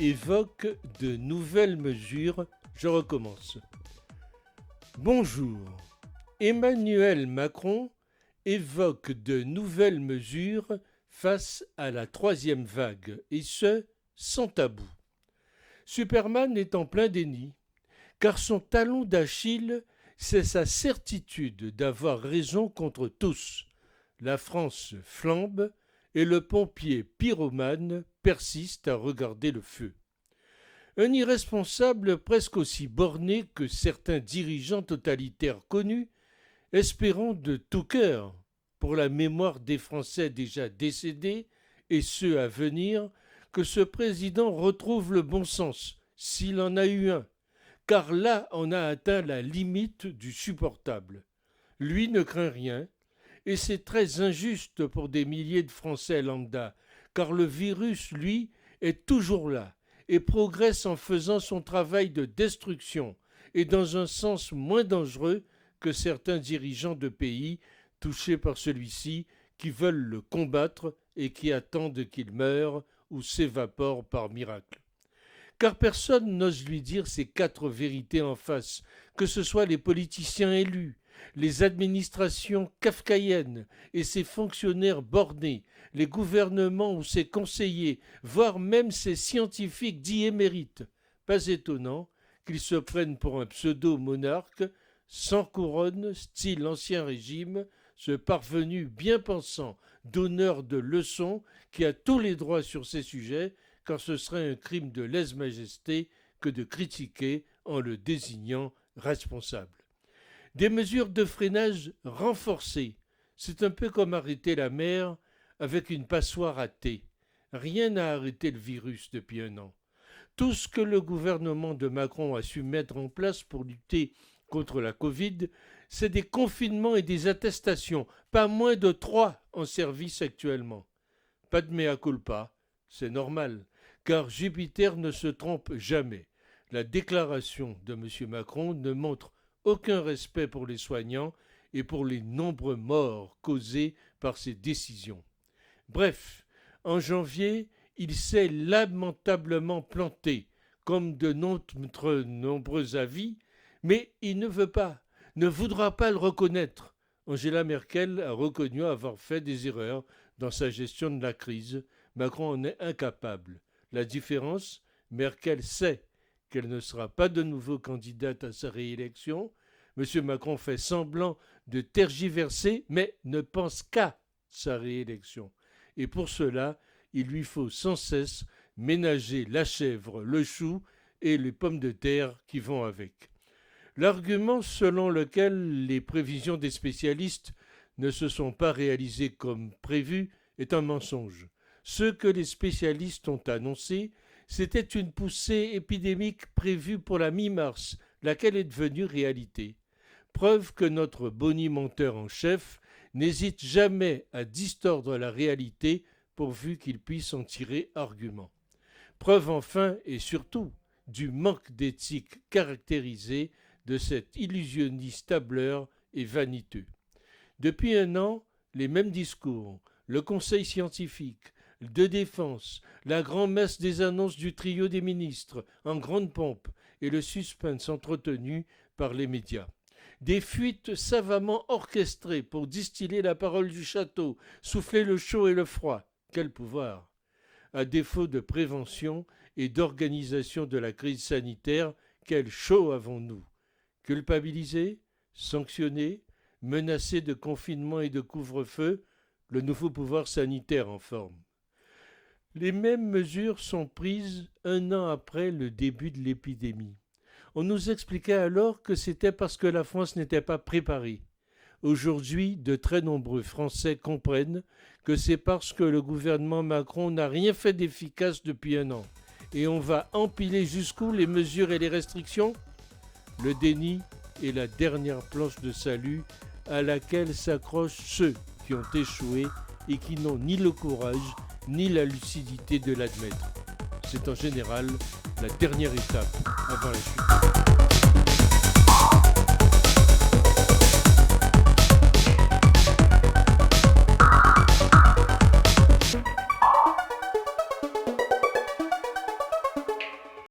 évoque de nouvelles mesures. Je recommence. Bonjour. Emmanuel Macron évoque de nouvelles mesures face à la troisième vague, et ce, sans tabou. Superman est en plein déni, car son talon d'Achille, c'est sa certitude d'avoir raison contre tous. La France flambe et le pompier pyromane persiste à regarder le feu. Un irresponsable presque aussi borné que certains dirigeants totalitaires connus, espérant de tout cœur, pour la mémoire des Français déjà décédés et ceux à venir, que ce président retrouve le bon sens, s'il en a eu un, car là on a atteint la limite du supportable. Lui ne craint rien, et c'est très injuste pour des milliers de Français lambda, car le virus, lui, est toujours là, et progresse en faisant son travail de destruction, et dans un sens moins dangereux que certains dirigeants de pays touchés par celui-ci qui veulent le combattre et qui attendent qu'il meure ou s'évapore par miracle. Car personne n'ose lui dire ces quatre vérités en face, que ce soit les politiciens élus, les administrations kafkaïennes et ses fonctionnaires bornés, les gouvernements ou ses conseillers, voire même ses scientifiques dits émérites. Pas étonnant qu'ils se prennent pour un pseudo-monarque, sans couronne, style Ancien Régime, ce parvenu bien pensant, donneur de leçons, qui a tous les droits sur ces sujets, car ce serait un crime de lèse-majesté que de critiquer en le désignant responsable. Des mesures de freinage renforcées, c'est un peu comme arrêter la mer avec une passoire à thé. Rien n'a arrêté le virus depuis un an. Tout ce que le gouvernement de Macron a su mettre en place pour lutter contre la Covid, c'est des confinements et des attestations, pas moins de 3 en service actuellement. Pas de mea culpa, c'est normal, car Jupiter ne se trompe jamais. La déclaration de M. Macron ne montre aucun respect pour les soignants et pour les nombreux morts causés par ces décisions. Bref, en janvier, il s'est lamentablement planté, comme de notre nombreux avis, mais il ne voudra pas le reconnaître. Angela Merkel a reconnu avoir fait des erreurs dans sa gestion de la crise. Macron en est incapable. La différence, Merkel sait qu'elle ne sera pas de nouveau candidate à sa réélection. M. Macron fait semblant de tergiverser, mais ne pense qu'à sa réélection. Et pour cela, il lui faut sans cesse ménager la chèvre, le chou et les pommes de terre qui vont avec. L'argument selon lequel les prévisions des spécialistes ne se sont pas réalisées comme prévu est un mensonge. Ce que les spécialistes ont annoncé, c'était une poussée épidémique prévue pour la mi-mars, laquelle est devenue réalité. Preuve que notre bonimenteur en chef n'hésite jamais à distordre la réalité pourvu qu'il puisse en tirer argument. Preuve enfin et surtout du manque d'éthique caractérisé de cet illusionniste tableur et vaniteux. Depuis un an, les mêmes discours, le conseil scientifique, de défense, la grand-messe des annonces du trio des ministres, en grande pompe, et le suspense entretenu par les médias. Des fuites savamment orchestrées pour distiller la parole du château, souffler le chaud et le froid. Quel pouvoir! À défaut de prévention et d'organisation de la crise sanitaire, quel chaud avons-nous! Culpabiliser, sanctionner, menacer de confinement et de couvre-feu, le nouveau pouvoir sanitaire en forme. Les mêmes mesures sont prises un an après le début de l'épidémie. On nous expliquait alors que c'était parce que la France n'était pas préparée. Aujourd'hui, de très nombreux Français comprennent que c'est parce que le gouvernement Macron n'a rien fait d'efficace depuis un an. Et on va empiler jusqu'où les mesures et les restrictions ? Le déni est la dernière planche de salut à laquelle s'accrochent ceux qui ont échoué et qui n'ont ni le courage ni la lucidité de l'admettre. C'est en général la dernière étape avant la chute.